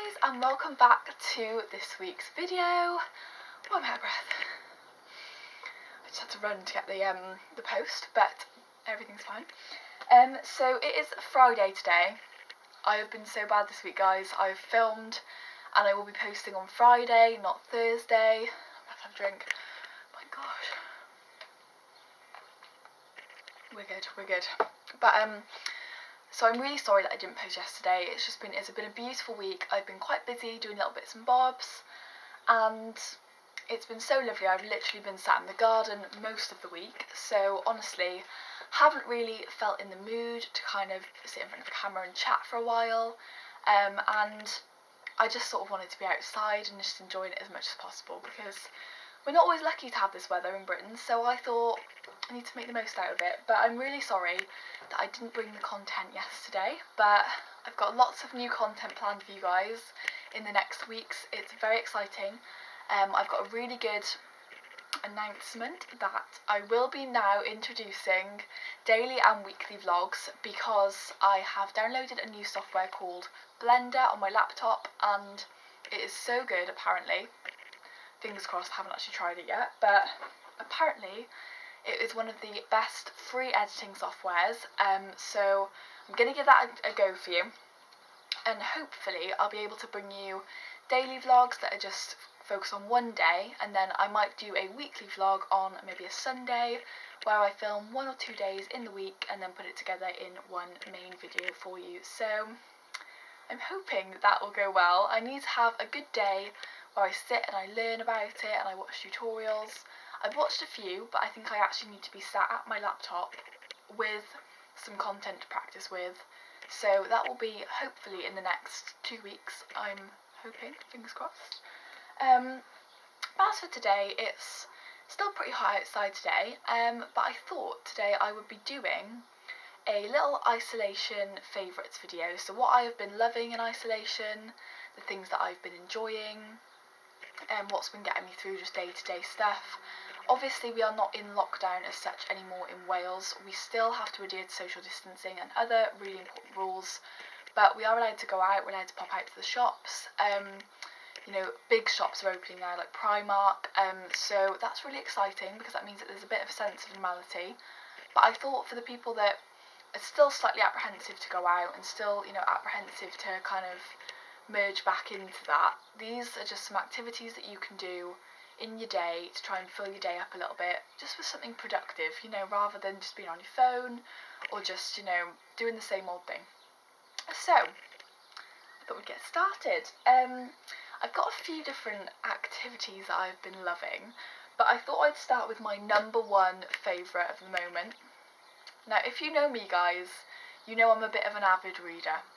guys, and welcome back to this week's video. Oh, I'm out of breath. I just had to run to get the post, but everything's fine. So it is Friday today. I have been so bad this week, guys. I've filmed and I will be posting on Friday, not Thursday. I'm gonna have a drink. My gosh. We're good. But so I'm really sorry that I didn't post yesterday. It's been a beautiful week. I've been quite busy doing little bits and bobs, and it's been so lovely. I've literally been sat in the garden most of the week, so honestly haven't really felt in the mood to kind of sit in front of the camera and chat for a while, and I just sort of wanted to be outside and just enjoying it as much as possible, because we're not always lucky to have this weather in Britain, so I thought I need to make the most out of it. But I'm really sorry that I didn't bring the content yesterday, but I've got lots of new content planned for you guys in the next weeks. It's very exciting. I've got a really good announcement that I will be now introducing daily and weekly vlogs, because I have downloaded a new software called Blender on my laptop, and it is so good apparently. Fingers crossed, I haven't actually tried it yet, but apparently it is one of the best free editing softwares, so I'm going to give that a go for you, and hopefully I'll be able to bring you daily vlogs that are just focused on one day, and then I might do a weekly vlog on maybe a Sunday where I film 1 or 2 days in the week and then put it together in one main video for you. So I'm hoping that will go well. I need to have a good day where I sit and I learn about it and I watch tutorials. I've watched a few, but I think I actually need to be sat at my laptop with some content to practice with. So that will be hopefully in the next 2 weeks, I'm hoping, fingers crossed. But as for today, it's still pretty hot outside today, but I thought today I would be doing a little isolation favourites video. So what I have been loving in isolation, the things that I've been enjoying, and what's been getting me through just day-to-day stuff. Obviously we are not in lockdown as such anymore in Wales. We still have to adhere to social distancing and other really important rules, but we are allowed to go out, we're allowed to pop out to the shops. You know, big shops are opening now, like Primark, so that's really exciting because that means that there's a bit of a sense of normality. But I thought for the people that are still slightly apprehensive to go out and still, you know, apprehensive to kind of merge back into that, these are just some activities that you can do in your day to try and fill your day up a little bit, just with something productive, you know, rather than just being on your phone or just, you know, doing the same old thing. So I thought we'd get started. I've got a few different activities that I've been loving, but I thought I'd start with my number one favourite of the moment. Now, if you know me, guys, you know I'm a bit of an avid reader.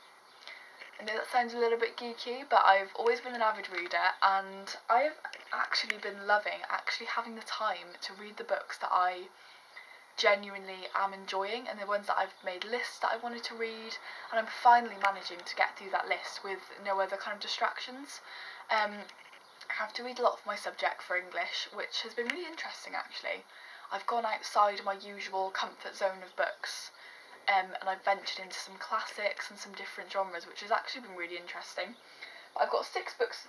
I know that sounds a little bit geeky, but I've always been an avid reader, and I have actually been loving having the time to read the books that I genuinely am enjoying, and the ones that I've made lists that I wanted to read, and I'm finally managing to get through that list with no other kind of distractions. I have to read a lot of my subject for English, which has been really interesting actually. I've gone outside my usual comfort zone of books, and I've ventured into some classics and some different genres, which has actually been really interesting. But I've got 5 books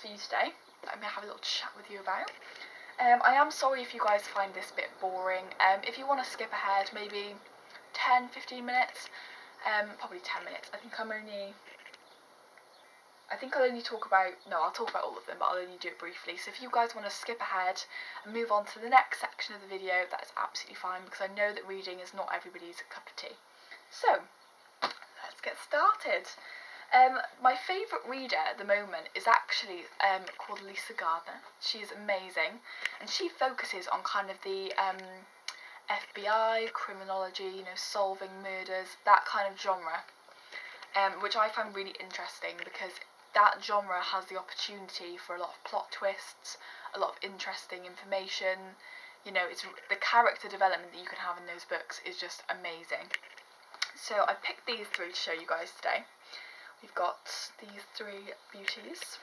for you today that I'm going to have a little chat with you about. I am sorry if you guys find this bit boring. If you want to skip ahead, maybe 10-15 minutes, probably 10 minutes. I'll talk about all of them, but I'll only do it briefly. So if you guys want to skip ahead and move on to the next section of the video, that is absolutely fine, because I know that reading is not everybody's cup of tea. So let's get started. My favourite reader at the moment is actually called Lisa Gardner. She's amazing, and she focuses on kind of the FBI, criminology, you know, solving murders, that kind of genre, which I find really interesting because that genre has the opportunity for a lot of plot twists, a lot of interesting information. You know, it's the character development that you can have in those books is just amazing. So I picked these 3 to show you guys today. We've got these 3 beauties.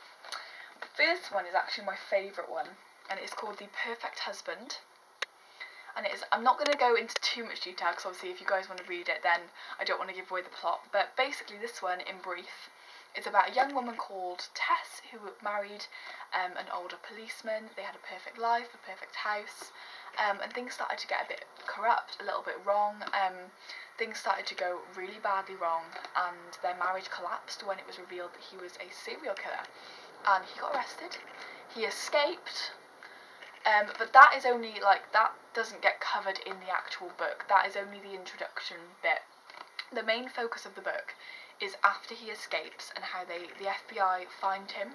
The first one is actually my favourite one, and it's called The Perfect Husband. And I'm not going to go into too much detail, because obviously if you guys want to read it, then I don't want to give away the plot. But basically this one, in brief, It's about a young woman called Tess who married an older policeman. They had a perfect life, a perfect house, and things started to get a bit corrupt, a little bit wrong. Things started to go really badly wrong, and their marriage collapsed when it was revealed that he was a serial killer, and he got arrested. He escaped, but that is only, like, that doesn't get covered in the actual book. That is only the introduction bit. The main focus of the book is after he escapes and how the FBI find him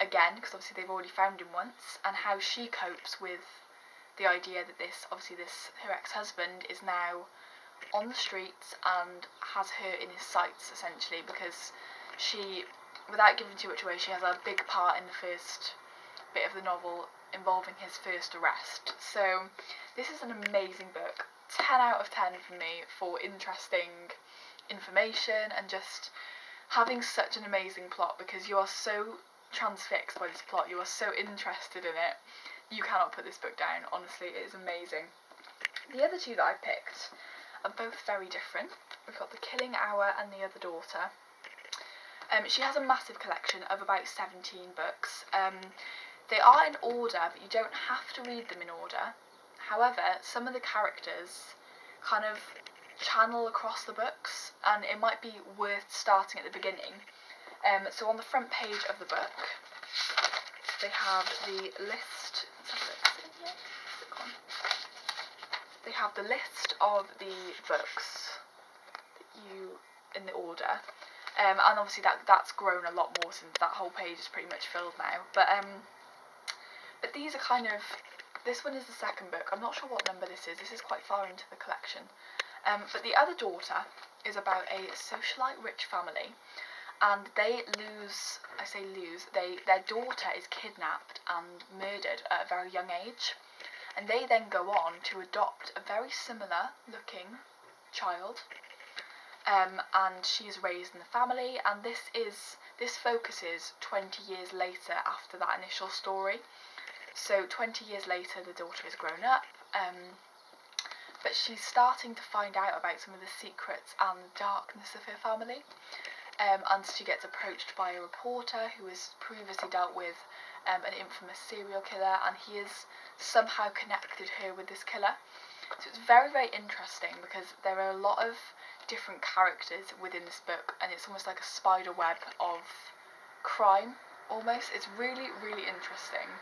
again, because obviously they've already found him once, and how she copes with the idea that her ex-husband is now on the streets and has her in his sights, essentially, because she, without giving too much away, she has a big part in the first bit of the novel involving his first arrest. So this is an amazing book. 10 out of 10 for me for interesting information and just having such an amazing plot, because you are so transfixed by this plot, you are so interested in it, you cannot put this book down. Honestly, it is amazing. The other two that I picked are both very different. We've got The Killing Hour and The Other Daughter. She has a massive collection of about 17 books. They are in order, but you don't have to read them in order. However, some of the characters kind of channel across the books, and it might be worth starting at the beginning. So on the front page of the book, they have the list. They have the list of the books in the order, and obviously that's grown a lot more since that whole page is pretty much filled now. But these are kind of. This one is the second book. I'm not sure what number this is. This is quite far into the collection. But The Other Daughter is about a socialite rich family, and they lose, their daughter is kidnapped and murdered at a very young age, and they then go on to adopt a very similar looking child, and she is raised in the family, and this focuses 20 years later after that initial story. So 20 years later, the daughter is grown up, but she's starting to find out about some of the secrets and darkness of her family, and she gets approached by a reporter who has previously dealt with an infamous serial killer, and he has somehow connected her with this killer. So it's very, very interesting, because there are a lot of different characters within this book, and it's almost like a spider web of crime, almost. It's really, really interesting.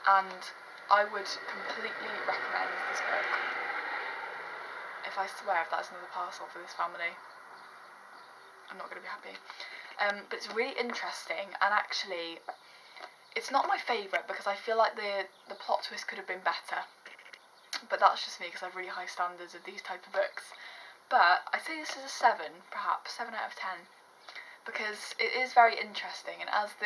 And I would completely recommend this book. If I swear if that's another parcel for this family, I'm not going to be happy. But it's really interesting, and actually, it's not my favourite because I feel like the plot twist could have been better. But that's just me, because I have really high standards of these type of books. But I'd say this is a 7, perhaps, 7 out of 10. Because it is very interesting, and as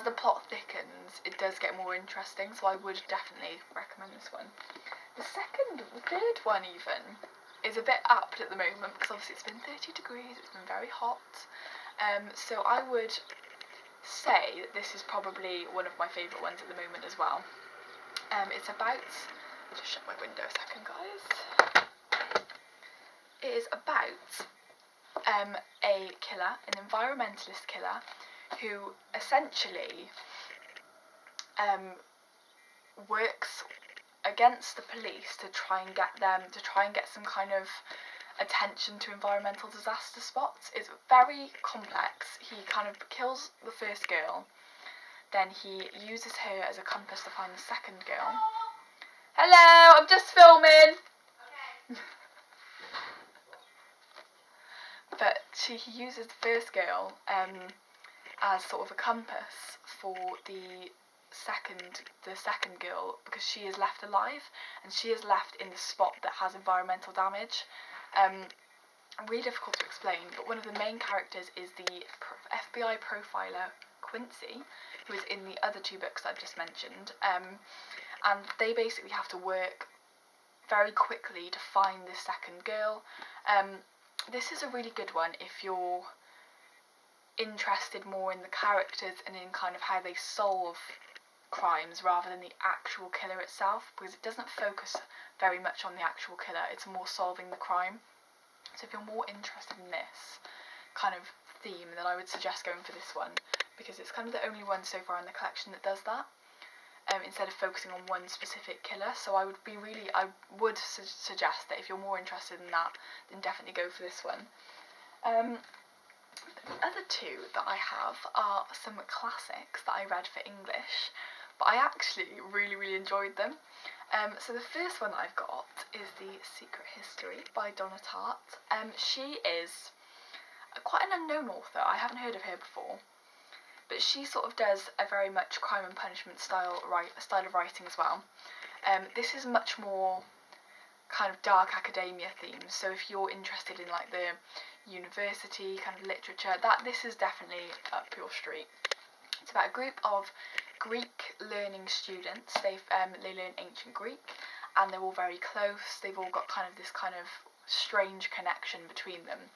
the plot thickens, it does get more interesting, so I would definitely recommend this one. The third one even, is a bit apt at the moment, because obviously it's been 30 degrees, it's been very hot, so I would say that this is probably one of my favourite ones at the moment as well. It's about, I'll just shut my window a second, guys. It is about a killer, an environmentalist killer, who essentially works against the police to try and get some kind of attention to environmental disaster spots. It's very complex. He kind of kills the first girl, then he uses her as a compass to find the second girl. Hello, I'm just filming. Okay. But he uses the first girl as sort of a compass for the second girl, because she is left alive, and she is left in the spot that has environmental damage. Really difficult to explain, but one of the main characters is the FBI profiler Quincy, who is in the other two books that I've just mentioned, and they basically have to work very quickly to find this second girl. This is a really good one if you're interested more in the characters and in kind of how they solve crimes rather than the actual killer itself, because it doesn't focus very much on the actual killer, it's more solving the crime. So if you're more interested in this kind of theme, then I would suggest going for this one, because it's kind of the only one so far in the collection that does that, instead of focusing on one specific killer. So I would suggest that if you're more interested in that, then definitely go for this one. The other two that I have are some classics that I read for English, but I actually really enjoyed them. So the first one that I've got is The Secret History by Donna Tartt. She is quite an unknown author. I haven't heard of her before, but she sort of does a very much Crime and Punishment style of writing as well. This is much more kind of dark academia themes, so if you're interested in like the university kind of literature, this is definitely up your street. It's about a group of Greek learning students. They learn ancient Greek, and they're all very close. They've all got kind of this kind of strange connection between them,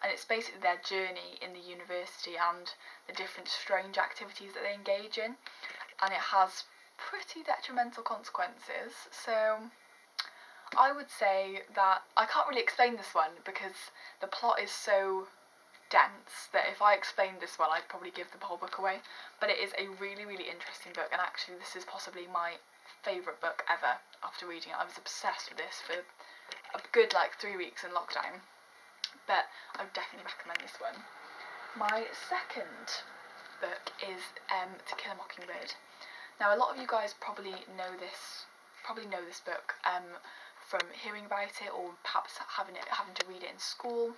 and it's basically their journey in the university and the different strange activities that they engage in, and it has pretty detrimental consequences. So I would say that I can't really explain this one because the plot is so dense that if I explained this one, I'd probably give the whole book away. But it is a really interesting book, and actually this is possibly my favourite book ever after reading it. I was obsessed with this for a good 3 weeks in lockdown, but I would definitely recommend this one. My second book is To Kill a Mockingbird. Now a lot of you guys probably know this book from hearing about it, or perhaps having to read it in school.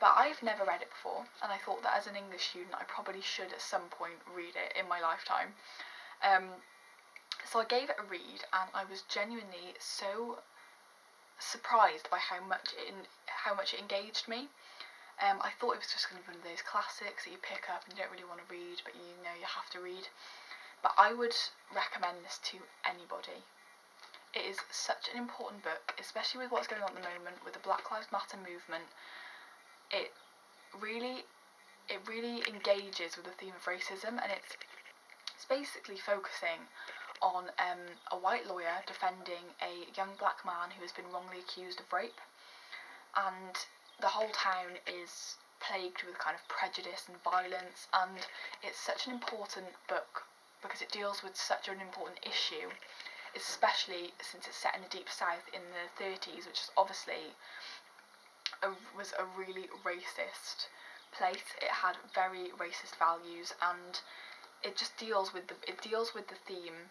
But I've never read it before, and I thought that as an English student I probably should at some point read it in my lifetime. So I gave it a read, and I was genuinely so surprised by how much it engaged me. I thought it was just going to be one of those classics that you pick up and you don't really want to read, but you know you have to read. But I would recommend this to anybody. It is such an important book, especially with what's going on at the moment with the Black Lives Matter movement. It really engages with the theme of racism, and it's basically focusing on a white lawyer defending a young black man who has been wrongly accused of rape, and the whole town is plagued with kind of prejudice and violence, and it's such an important book because it deals with such an important issue, especially since it's set in the Deep South in the 30s, which is obviously was a really racist place. It had very racist values, and it just deals with the theme,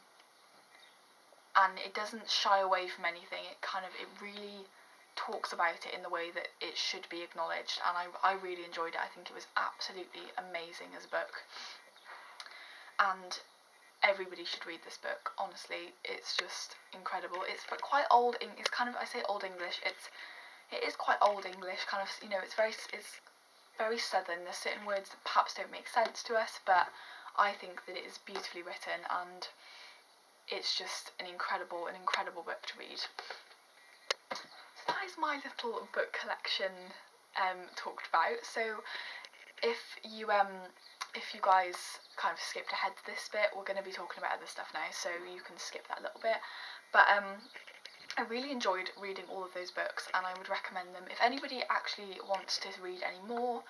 and it doesn't shy away from anything. It really talks about it in the way that it should be acknowledged, and I really enjoyed it. I think it was absolutely amazing as a book, and everybody should read this book. Honestly, it's just incredible. It's quite old. It's kind of, I say old English. It is quite old English, kind of, it's very southern. There's certain words that perhaps don't make sense to us, but I think that it is beautifully written, and it's just an incredible book to read. So that is my little book collection talked about. So if you guys kind of skipped ahead to this bit, we're going to be talking about other stuff now, so you can skip that little bit. But I really enjoyed reading all of those books, and I would recommend them. If anybody actually wants to read any more,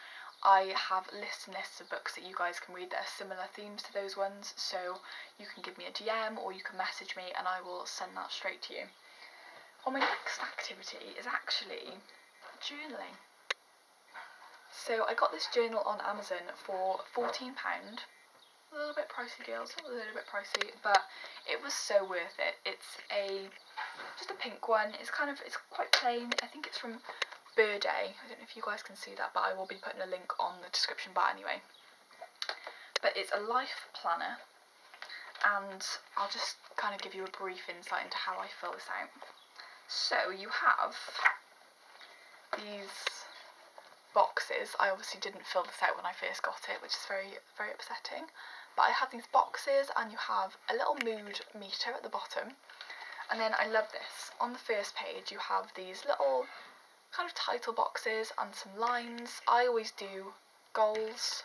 I have lists and lists of books that you guys can read that are similar themes to those ones, so you can give me a DM or you can message me and I will send that straight to you. Well, my next activity is actually journaling. So I got this journal on Amazon for £14. A little bit pricey, girls, a little bit pricey, but it was so worth it. It's just a pink one. It's quite plain. I think it's from Birday. I don't know if you guys can see that, but I will be putting a link on the description bar anyway. But it's a life planner, and I'll just kind of give you a brief insight into how I fill this out. So you have these boxes. I obviously didn't fill this out when I first got it, which is very upsetting. But I have these boxes, and you have a little mood meter at the bottom. And then I love this. On the first page you have these little kind of title boxes and some lines. I always do goals,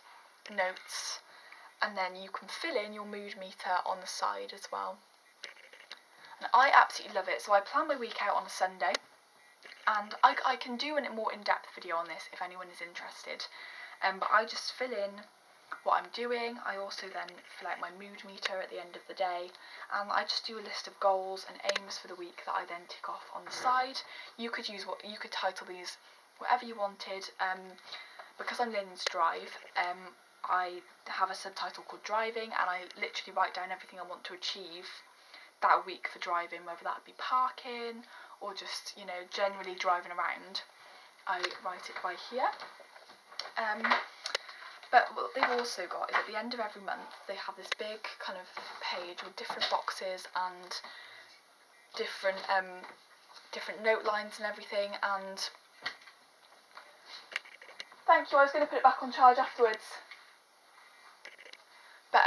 notes, and then you can fill in your mood meter on the side as well. And I absolutely love it. So I plan my week out on a Sunday, and I can do a more in-depth video on this if anyone is interested. But I just fill in what I'm doing. I also then fill out my mood meter at the end of the day, and I just do a list of goals and aims for the week that I then tick off on the side. You could title these whatever you wanted. Because I'm learning to drive, I have a subtitle called driving, and I literally write down everything I want to achieve that week for driving, whether that be parking or just, you know, generally driving around. I write it by here. But what they've also got is at the end of every month they have this big kind of page with different boxes and different note lines and everything. And thank you, I was going to put it back on charge afterwards. But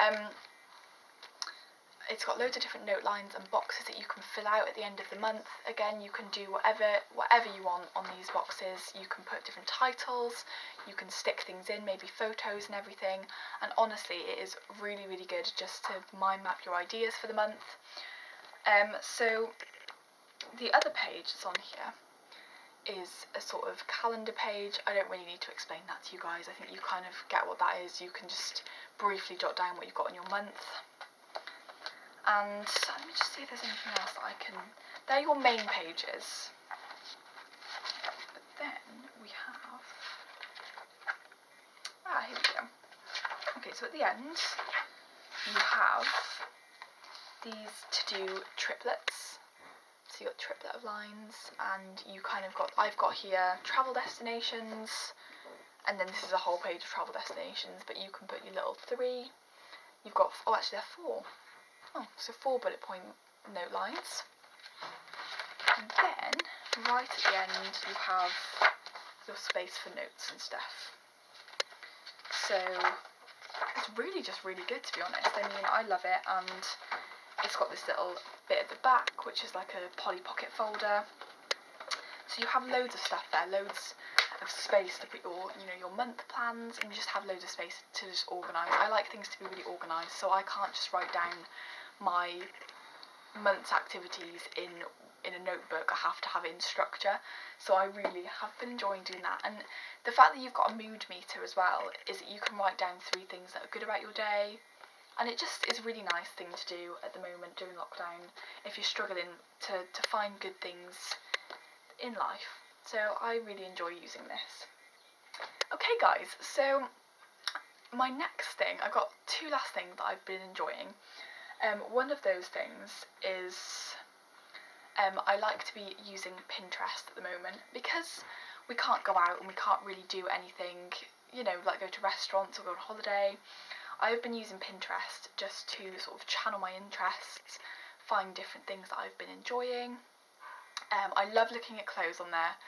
it's got loads of different note lines and boxes that you can fill out at the end of the month. Again, you can do whatever you want on these boxes. You can put different titles, you can stick things in, maybe photos and everything. And honestly, it is really, really good just to mind map your ideas for the month. So the other page that's on here is a sort of calendar page. I don't really need to explain that to you guys. I think you kind of get what that is. You can just briefly jot down what you've got in your month. And let me just see if there's anything else that I can... They're your main pages. But then we have... here we go. Okay, so at the end you have these to-do triplets. So you've got a triplet of lines, and you kind of got... I've got here travel destinations, and then this is a whole page of travel destinations, but you can put your little 3. You've got... Oh, actually there are 4. Oh, so 4 bullet point note lines. And then, right at the end, you have your space for notes and stuff. So, it's really just really good, to be honest. I mean, I love it, and it's got this little bit at the back, which is like a Polly Pocket folder. So you have loads of stuff there, loads of space to put your month plans, and you just have loads of space to just organise. I like things to be really organised, so I can't just write down my month's activities in a notebook. I have to have it in structure, so I really have been enjoying doing that. And the fact that you've got a mood meter as well is that you can write down 3 things that are good about your day, and it just is a really nice thing to do at the moment during lockdown if you're struggling to find good things in life. So I really enjoy using this. Okay guys, so my next thing, I've got 2 last things that I've been enjoying. One of those things is I like to be using Pinterest at the moment, because we can't go out and we can't really do anything, you know, like go to restaurants or go on holiday. I've been using Pinterest just to sort of channel my interests, find different things that I've been enjoying. I love looking at clothes on there,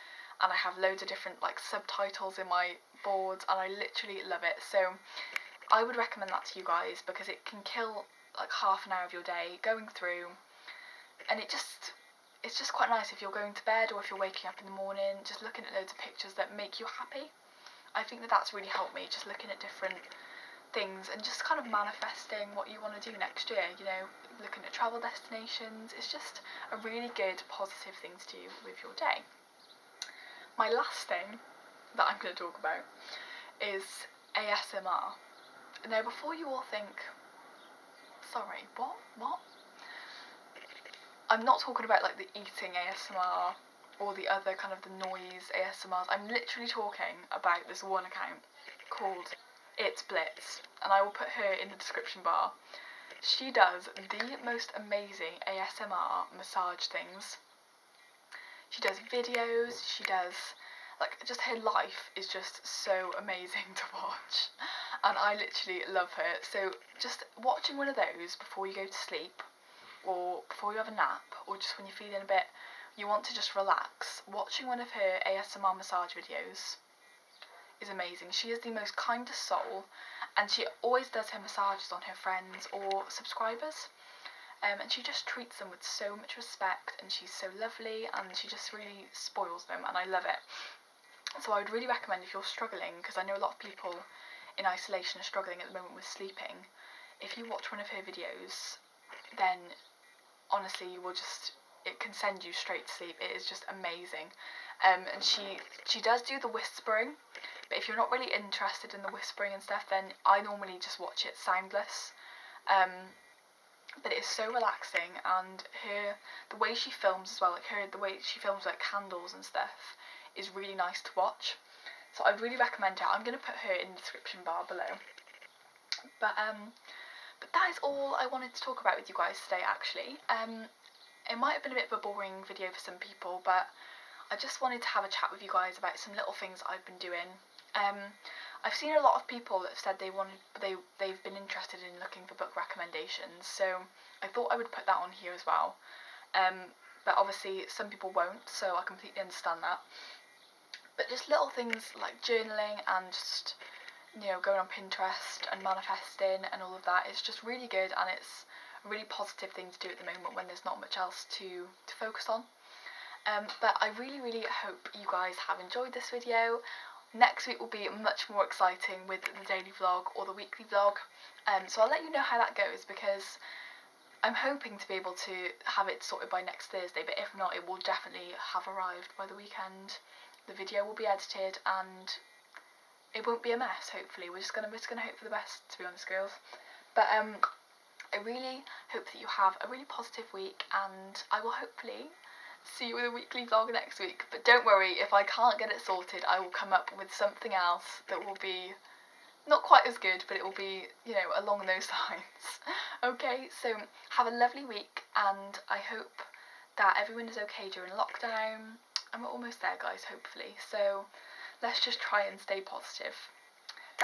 and I have loads of different like subtitles in my boards, and I literally love it. So I would recommend that to you guys, because it can kill like half an hour of your day going through, and it's just quite nice if you're going to bed or if you're waking up in the morning, just looking at loads of pictures that make you happy. I think that that's really helped me, just looking at different things and just kind of manifesting what you want to do next year, you know, looking at travel destinations. It's just a really good positive thing to do with your day. My last thing that I'm going to talk about is ASMR. Now, before you all think, sorry, what? I'm not talking about like the eating ASMR or the other kind of the noise ASMRs. I'm literally talking about this one account called It's Blitz, and I will put her in the description bar. She does the most amazing ASMR massage things. She does videos, she does, like, just her life is just so amazing to watch, and I literally love her. So just watching one of those before you go to sleep, or before you have a nap, or just when you're feeling a bit, you want to just relax, watching one of her ASMR massage videos is amazing. She is the most kindest soul, and she always does her massages on her friends or subscribers, and she just treats them with so much respect, and she's so lovely, and she just really spoils them, and I love it. So I would really recommend, if you're struggling, because I know a lot of people in isolation are struggling at the moment with sleeping, if you watch one of her videos, then honestly you will just, it can send you straight to sleep. It is just amazing. And she does do the whispering, But if you're not really interested in the whispering and stuff, then I normally just watch it soundless. But it is so relaxing, and the way she films as well, like the way she films like candles and stuff is really nice to watch. So I'd really recommend her. I'm going to put her in the description bar below. But that is all I wanted to talk about with you guys today, actually. It might have been a bit of a boring video for some people, but I just wanted to have a chat with you guys about some little things I've been doing. I've seen a lot of people that have said they've been interested in looking for book recommendations, so I thought I would put that on here as well. But obviously some people won't, so I completely understand that. But just little things like journaling and just, you know, going on Pinterest and manifesting and all of that is just really good, and it's a really positive thing to do at the moment when there's not much else to focus on. But I really hope you guys have enjoyed this video. Next week will be much more exciting with the daily vlog or the weekly vlog. So I'll let you know how that goes, because I'm hoping to be able to have it sorted by next Thursday, but if not, it will definitely have arrived by the weekend. The video will be edited and it won't be a mess, hopefully. We're just gonna hope for the best, to be honest, girls. But I really hope that you have a really positive week, and I will hopefully see you with a weekly vlog next week. But don't worry, if I can't get it sorted, I will come up with something else that will be not quite as good, but it will be, you know, along those lines. Okay, so have a lovely week, and I hope that everyone is okay during lockdown, and we're almost there, guys, hopefully. So let's just try and stay positive.